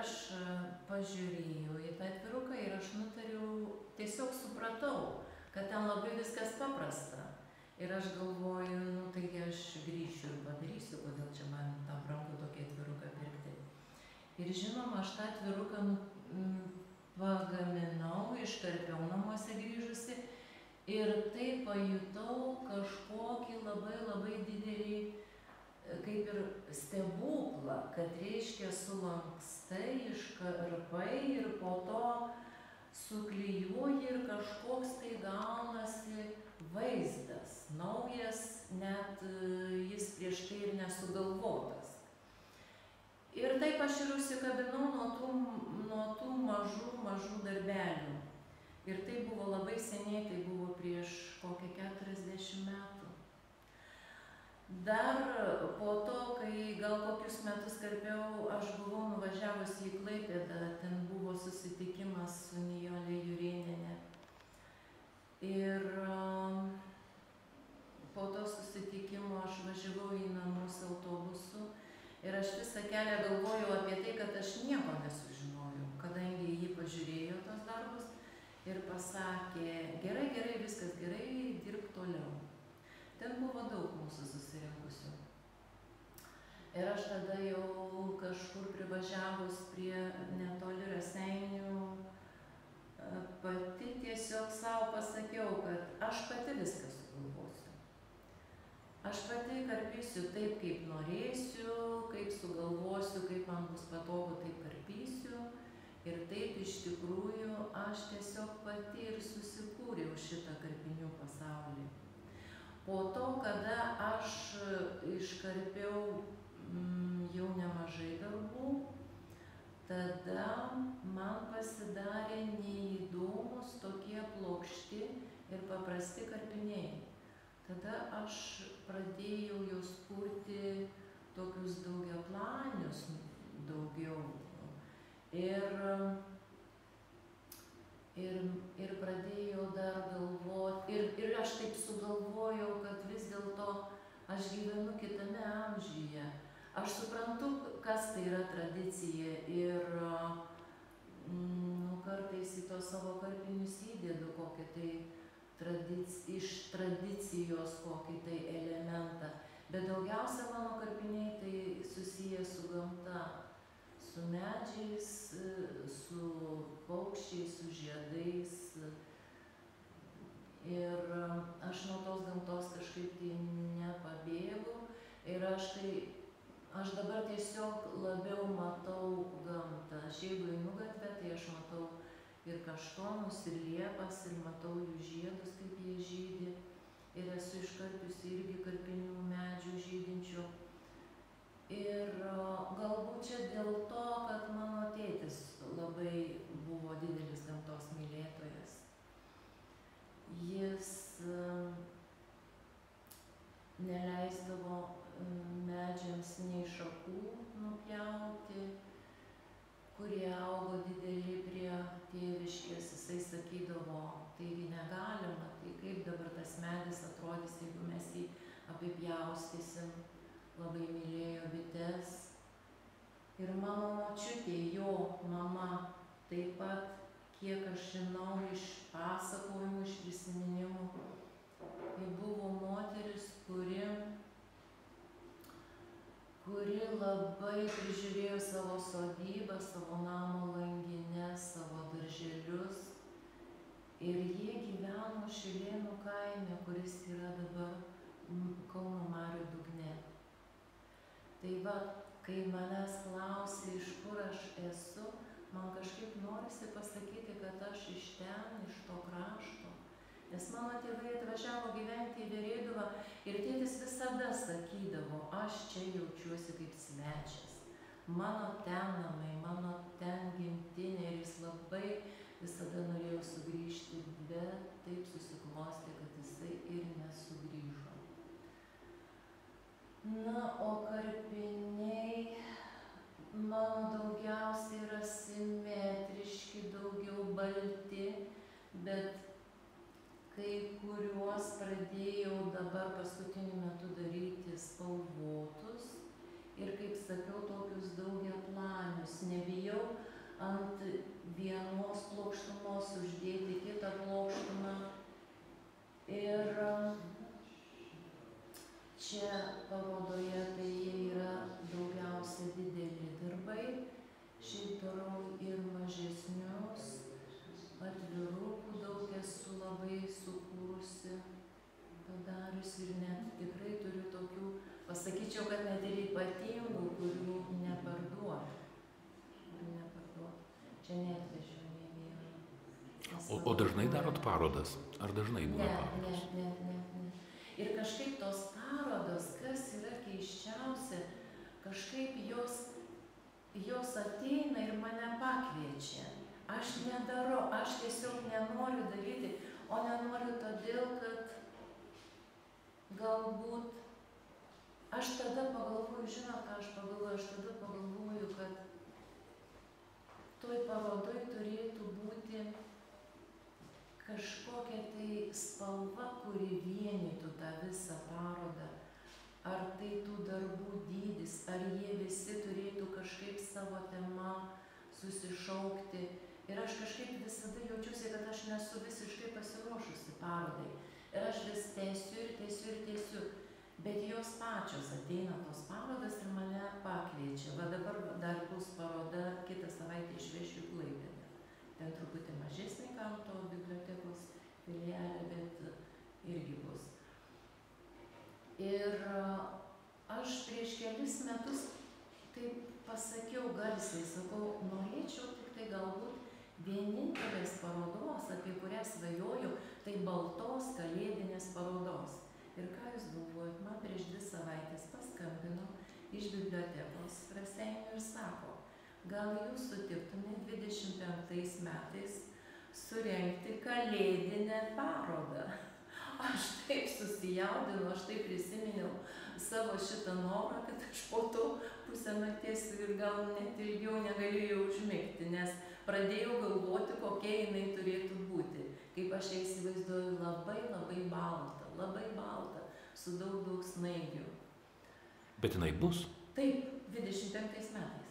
aš pažiūrėjau į tą atviruką ir aš nutariau, tiesiog supratau, kad ten labai viskas paprasta. Ir aš galvoju, nu taigi aš grįšiu ir padarysiu, kodėl čia man tą brangu tokį atviruką pirkti. Ir žinoma, aš tą atviruką pagaminau, iškarpiau namuose grįžusi ir tai pajutau kažkokį labai didelį kaip ir stebuklą, kad reiškia sulankstai, iškarpai ir po to suklijuoji ir kažkoks tai gaunasi vaizdas, naujas, net jis prieš tai ir nesugalvotas. Ir taip aš ir užsikabinau nuo tų mažų darbelių. Ir tai buvo labai seniai, tai buvo prieš kokią 40 metų. Dar po to, kai gal kokius metus karpiau, aš buvau nuvažiavusi į Klaipėdą, ten buvo susitikimas su Nijole Jurėniene. Ir po to susitikimo aš važiavau į namus autobusu ir aš visą kelią galvojau apie tai, kad aš nieko nesužinojau, kadangi ji pažiūrėjo tos darbus ir pasakė, gerai, viskas gerai, dirbk toliau. Ten buvo daug mūsų susirinkusių. Ir aš tada jau kažkur privažiavus prie netoli Raseinių, pati tiesiog savo pasakiau, kad aš pati viską sugalvosiu. Aš pati karpysiu taip, kaip norėsiu, kaip sugalvosiu, kaip man bus patogu, taip karpysiu. Ir taip iš tikrųjų aš tiesiog pati ir susikūriau šitą karpinių pasaulį. Po to, kada aš iškarpiau jau nemažai darbų, tada man pasidarė neįdomus tokie plokšti ir paprasti karpiniai. Tada aš pradėjau juos kurti tokius daugiaplanius daugiau. Ir pradėjau dar galvoti, ir aš taip sugalvojau, kad vis dėlto aš gyvenu kitame amžiuje. Aš suprantu, kas tai yra tradicija ir kartais į tos savo karpinius įdėdu kokį tai iš tradicijos kokį tai elementą. Bet daugiausia mano karpiniai tai susiję su gamta. Su medžiais, su paukščiais, su žiedais. Ir aš nuo tos gamtos kažkaip tai nepabėgu. Ir aš dabar tiesiog labiau matau gamtą. Aš jeigu einu gatvę, tai aš matau ir kaštonus, ir liepas, ir matau jų žiedus, kaip jie žydi. Ir esu iškarpiusi irgi karpinių medžių žydinčių. Ir galbūt čia dėl to, kad mano tėtis labai buvo didelis gamtos mylėtojas. Jis neleisdavo medžiams nei šakų nupjauti, kurie augo dideli prie tėviškės. Jisai sakydavo, taigi negalima, tai kaip dabar tas medis atrodys, jeigu mes jį apipjaustysim. Labai mylėjo bites. Ir mano močiutė, jo mama, taip pat, kiek aš žinau iš pasakojimų, iš prisiminimų, ji buvo moteris, kuri labai prižiūrėjo savo sodybą, savo namo langines, savo darželius. Ir jie gyveno Šilėnų kaime, kuris yra dabar Kauno marių dugne. Tai va, kai manęs klausė, iš kur aš esu, man kažkaip norisi pasakyti, kad aš iš ten, iš to krašto. Nes mano tėvai atvažiavo gyventi į Verėduvą ir tėtis visada sakydavo, aš čia jaučiuosi kaip svečias. Mano ten namai, mano ten gimtinė ir jis labai visada norėjo sugrįžti, bet taip susiklostė, kad jisai ir nesugrįžo. Na, o karpiniai mano daugiausiai yra simetriški, daugiau balti, bet kai kuriuos pradėjau dabar paskutiniu metu daryti spalvotus ir, kaip sakiau, tokius daugiaplanius. Nebijau vienos plokštumos uždėti kitą plokštumą. Ir čia parodoje tai jie yra daugiausia dideli darbai. Šiaip darau ir mažesnius, atvirukų daug esu labai sukūrusi, padariusi ir net tikrai turiu tokių, pasakyčiau, kad net ir ypatingų, kurių neparduodu. Čia neatvežiau nei vieno. O dažnai darot parodas? Ar dažnai būna parodos? Ne. Ir kažkaip tos parodos, kas yra keisčiausia, kažkaip jos ateina ir mane pakviečia. Aš nedarau, aš tiesiog nenoriu daryti, o nenoriu todėl, kad galbūt aš tada pagalvoju, žinot, ką aš pagalvoju, aš tada pagalvoju, kad toj parodoj turėtų būti kažkokia tai spalva, kuri vienytų tą visą parodą. Ar tai tų darbų dydis, ar jie visi turėtų kažkaip savo tema susišaukti. Ir aš kažkaip visada jaučiuosi, kad aš nesu visiškai pasiruošusi parodai. Ir aš vis tęsiu. Bet jos pačios ateina tos parodas ir mane pakviečia. Va dabar dar bus paroda, kitą savaitę išvešiu į Klaipėdą. Ten truputį mažesnė Kanto bibliotekos filialė, bet irgi bus. Ir aš prieš kelis metus taip pasakiau garsiai, sakau, norėčiau tik tai galbūt vienintelės parodos, apie kurią svajoju, tai baltos kalėdinės parodos. Ir ką jūs galvojat, man prieš 2 savaitės paskambino iš bibliotekos Raseinių ir sako, gal jūs sutiktumėt 25 metais surengti kalėdinę parodą. Aš taip susijaudinu, aš taip prisiminiau savo šitą norą, kad aš po to pusę nakties ir gal net ilgiau negalėjau užmigti, nes pradėjau galvoti, kokia jinai turėtų būti. Kaip aš ją įsivaizduoju, labai balta, su daug snaigių. Bet jinai bus? Taip, 25 metais.